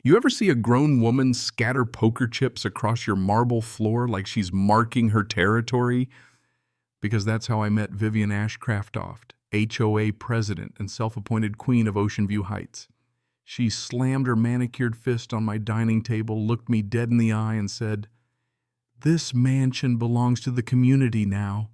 You ever see a grown woman scatter poker chips across your marble floor like she's marking her territory? Because that's how I met Vivian Ashcraftoft, HOA president and self-appointed queen of Ocean View Heights. She slammed her manicured fist on my dining table, looked me dead in the eye, and said, "This mansion belongs to the community now."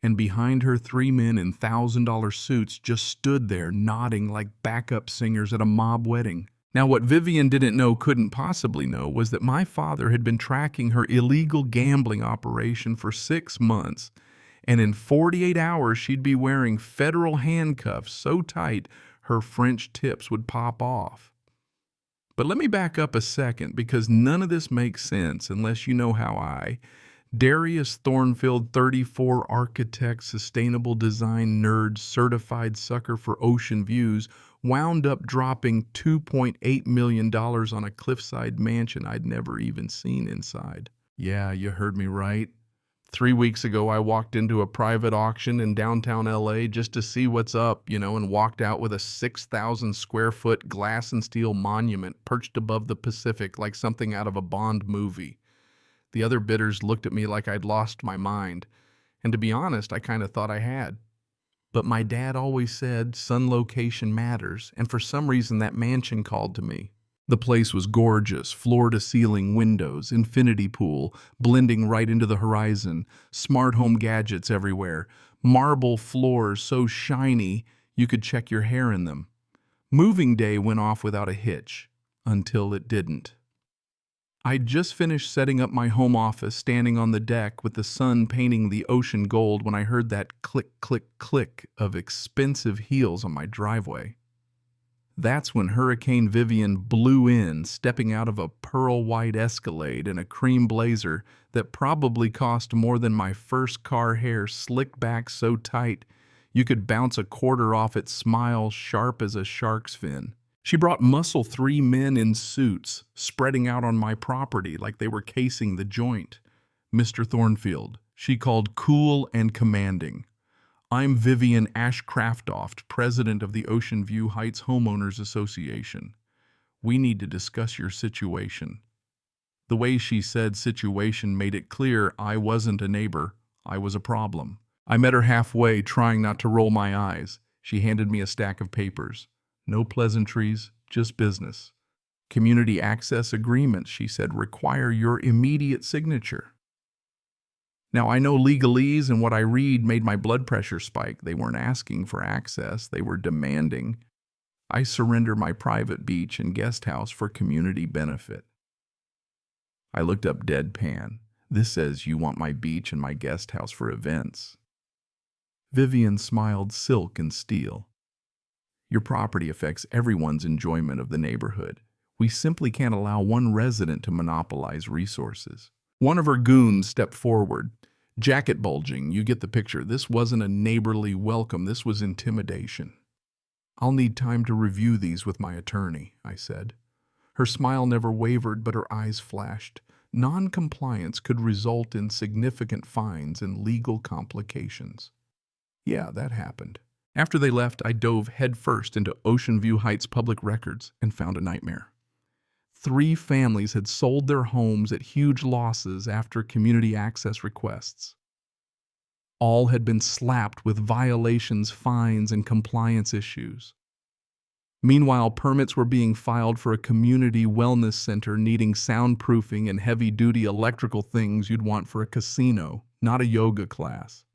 And behind her, 3 men in $1,000 suits just stood there nodding like backup singers at a mob wedding. Now, what Vivian didn't know, couldn't possibly know, was that my father had been tracking her illegal gambling operation for 6 months, and in 48 hours she'd be wearing federal handcuffs so tight her French tips would pop off. But let me back up a second, because none of this makes sense unless you know how I, Darius Thornfield, 34, architect, sustainable design nerd, certified sucker for ocean views, wound up dropping $2.8 million on a Cliffside mansion I'd never even seen inside. Yeah, you heard me right. 3 weeks ago, I walked into a private auction in downtown LA just to see what's up, and walked out with a 6,000 square foot glass and steel monument perched above the Pacific like something out of a Bond movie. The other bidders looked at me like I'd lost my mind, and to be honest, I kind of thought I had. But my dad always said sun location matters, and for some reason that mansion called to me. The place was gorgeous, floor-to-ceiling windows, infinity pool, blending right into the horizon, smart home gadgets everywhere, marble floors so shiny you could check your hair in them. Moving day went off without a hitch, until it didn't. I'd just finished setting up my home office, standing on the deck with the sun painting the ocean gold, when I heard that click, click, click of expensive heels on my driveway. That's when Hurricane Vivian blew in, stepping out of a pearl-white Escalade in a cream blazer that probably cost more than my first car hair, slicked back so tight you could bounce a quarter off its smile, sharp as a shark's fin. She brought muscle 3 men in suits, spreading out on my property like they were casing the joint. "Mr. Thornfield," she called, cool and commanding. "I'm Vivian Ashcraftoft, president of the Ocean View Heights Homeowners Association. We need to discuss your situation." The way she said situation made it clear I wasn't a neighbor, I was a problem. I met her halfway, trying not to roll my eyes. She handed me a stack of papers. No pleasantries, just business. "Community access agreements," she said, "require your immediate signature." Now, I know legalese, and what I read made my blood pressure spike. They weren't asking for access, they were demanding I surrender my private beach and guest house for community benefit. I looked up deadpan. "This says you want my beach and my guest house for events." Vivian smiled, silk and steel. "Your property affects everyone's enjoyment of the neighborhood. We simply can't allow one resident to monopolize resources." One of her goons stepped forward. Jacket bulging, you get the picture. This wasn't a neighborly welcome, this was intimidation. "I'll need time to review these with my attorney," I said. Her smile never wavered, but her eyes flashed. Non-compliance could result in significant fines and legal complications. Yeah, that happened. After they left, I dove headfirst into Ocean View Heights public records and found a nightmare. 3 families had sold their homes at huge losses after community access requests. All had been slapped with violations, fines, and compliance issues. Meanwhile, permits were being filed for a community wellness center needing soundproofing and heavy-duty electrical things you'd want for a casino, not a yoga class.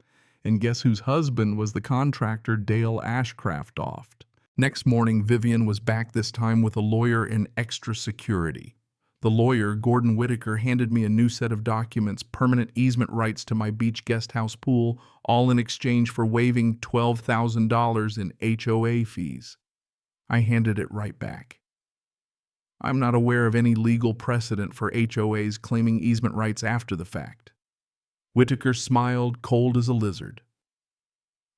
And guess whose husband was the contractor, Dale Ashcraftoft? Next morning, Vivian was back, this time with a lawyer and extra security. The lawyer, Gordon Whitaker, handed me a new set of documents, permanent easement rights to my beach guest house pool, all in exchange for waiving $12,000 in HOA fees. I handed it right back. I'm not aware of any legal precedent for HOAs claiming easement rights after the fact. Whitaker smiled, cold as a lizard.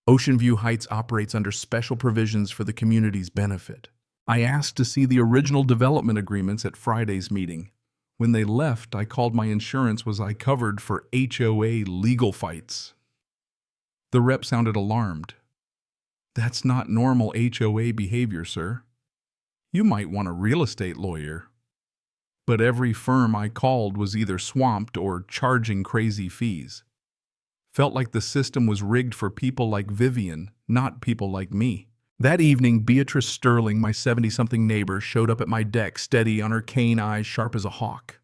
Ocean View Heights operates under special provisions for the community's benefit. I asked to see the original development agreements at Friday's meeting. When they left, I called my insurance. Was I covered for HOA legal fights? The rep sounded alarmed. "That's not normal HOA behavior, sir. You might want a real estate lawyer." But every firm I called was either swamped or charging crazy fees. Felt like the system was rigged for people like Vivian, not people like me. That evening, Beatrice Sterling, my 70-something neighbor, showed up at my deck, steady, on her cane eyes sharp as a hawk.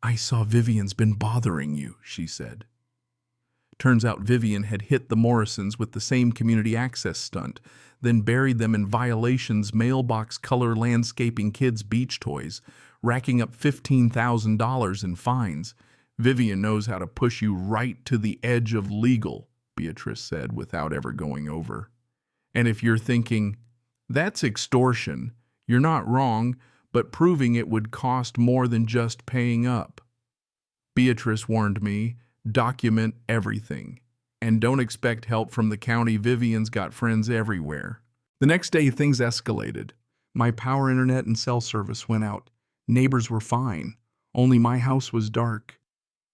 "I saw Vivian's been bothering you," she said. Turns out Vivian had hit the Morrisons with the same community access stunt, then buried them in violations, mailbox color landscaping kids' beach toys, racking up $15,000 in fines. "Vivian knows how to push you right to the edge of legal," Beatrice said without ever going over. And if you're thinking, "That's extortion," you're not wrong, but proving it would cost more than just paying up. Beatrice warned me, document everything. And don't expect help from the county. Vivian's got friends everywhere. The next day, things escalated. My power, internet, and cell service went out. Neighbors were fine. Only my house was dark.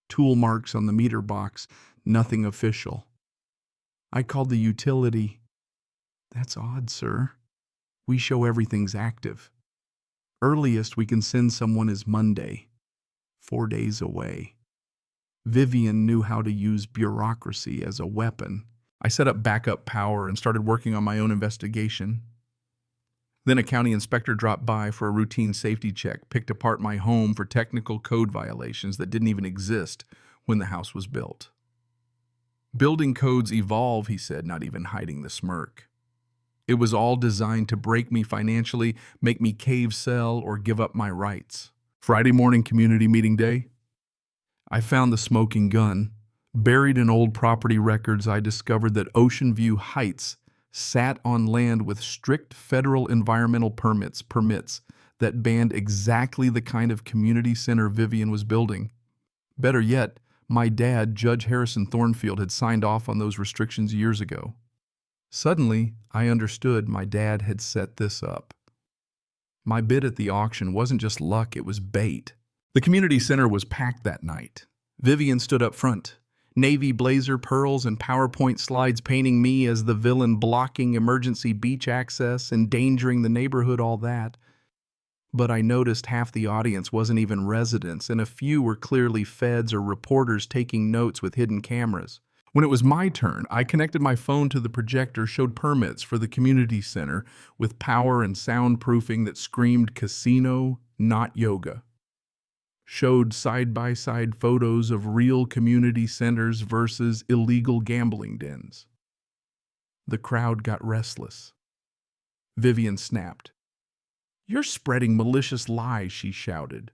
Tool marks on the meter box, nothing official. I called the utility. "That's odd, sir. We show everything's active. Earliest we can send someone is Monday, 4 days away." Vivian knew how to use bureaucracy as a weapon. I set up backup power and started working on my own investigation. Then a county inspector dropped by for a routine safety check, picked apart my home for technical code violations that didn't even exist when the house was built. "Building codes evolve," he said, not even hiding the smirk. It was all designed to break me financially, make me cave sell, or give up my rights. Friday morning community meeting day. I found the smoking gun. Buried in old property records, I discovered that Ocean View Heights sat on land with strict federal environmental permits that banned exactly the kind of community center Vivian was building. Better yet, my dad, Judge Harrison Thornfield, had signed off on those restrictions years ago. Suddenly, I understood my dad had set this up. My bid at the auction wasn't just luck, it was bait. The community center was packed that night. Vivian stood up front, navy blazer, pearls, and PowerPoint slides painting me as the villain blocking emergency beach access, endangering the neighborhood, all that. But I noticed half the audience wasn't even residents, and a few were clearly feds or reporters taking notes with hidden cameras. When it was my turn, I connected my phone to the projector, showed permits for the community center with power and soundproofing that screamed casino, not yoga. Showed side-by-side photos of real community centers versus illegal gambling dens. The crowd got restless. Vivian snapped. "You're spreading malicious lies," she shouted.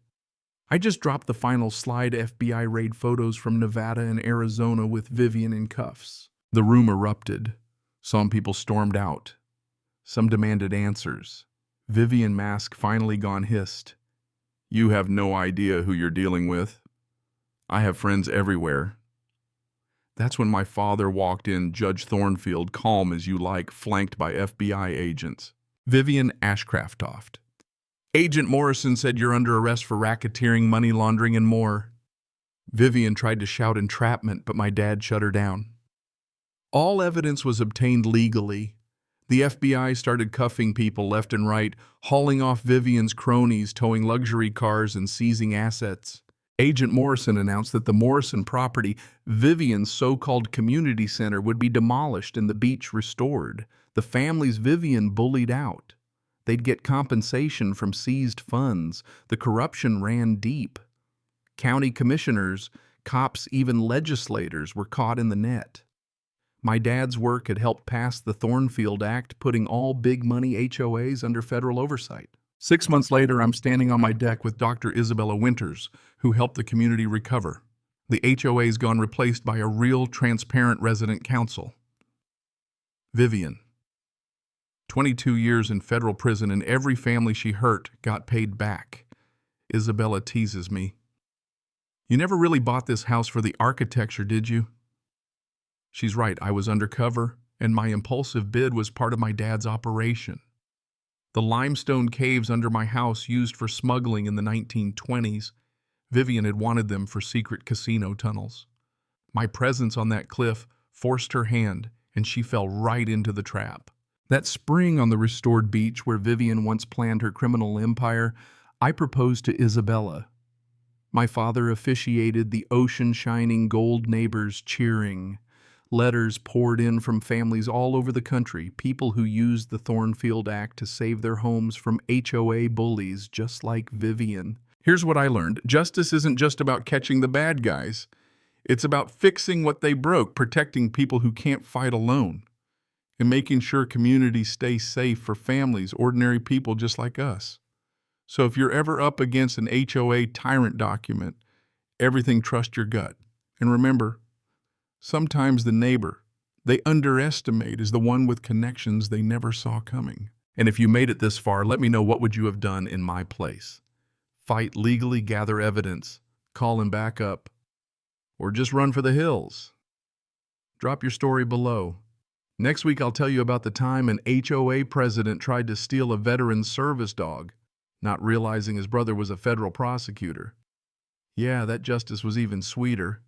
I just dropped the final slide FBI raid photos from Nevada and Arizona with Vivian in cuffs. The room erupted. Some people stormed out. Some demanded answers. Vivian mask finally gone hissed. "You have no idea who you're dealing with. I have friends everywhere." That's when my father walked in, Judge Thornfield, calm as you like, flanked by FBI agents. "Vivian Ashcraftoft. Agent Morrison said you're under arrest for racketeering, money laundering, and more." Vivian tried to shout entrapment, but my dad shut her down. All evidence was obtained legally. The FBI started cuffing people left and right, hauling off Vivian's cronies, towing luxury cars, and seizing assets. Agent Morrison announced that the Morrison property, Vivian's so-called community center, would be demolished and the beach restored. The families Vivian bullied out. They'd get compensation from seized funds. The corruption ran deep. County commissioners, cops, even legislators were caught in the net. My dad's work had helped pass the Thornfield Act, putting all big-money HOAs under federal oversight. 6 months later, I'm standing on my deck with Dr. Isabella Winters, who helped the community recover. The HOA's gone replaced by a real, transparent resident council. Vivian. 22 years in federal prison, and every family she hurt got paid back. Isabella teases me. "You never really bought this house for the architecture, did you?" She's right, I was undercover, and my impulsive bid was part of my dad's operation. The limestone caves under my house used for smuggling in the 1920s, Vivian had wanted them for secret casino tunnels. My presence on that cliff forced her hand, and she fell right into the trap. That spring on the restored beach where Vivian once planned her criminal empire, I proposed to Isabella. My father officiated, the ocean-shining gold neighbors cheering. Letters poured in from families all over the country, people who used the Thornfield Act to save their homes from HOA bullies just like Vivian. Here's what I learned. Justice isn't just about catching the bad guys. It's about fixing what they broke, protecting people who can't fight alone, and making sure communities stay safe for families, ordinary people just like us. So if you're ever up against an HOA tyrant document, everything trust your gut. And remember, sometimes the neighbor they underestimate is the one with connections they never saw coming. And if you made it this far, let me know, what would you have done in my place? Fight legally, gather evidence, call him back up, or just run for the hills? Drop your story below. Next week, I'll tell you about the time an HOA president tried to steal a veteran service dog, not realizing his brother was a federal prosecutor. Yeah, that justice was even sweeter.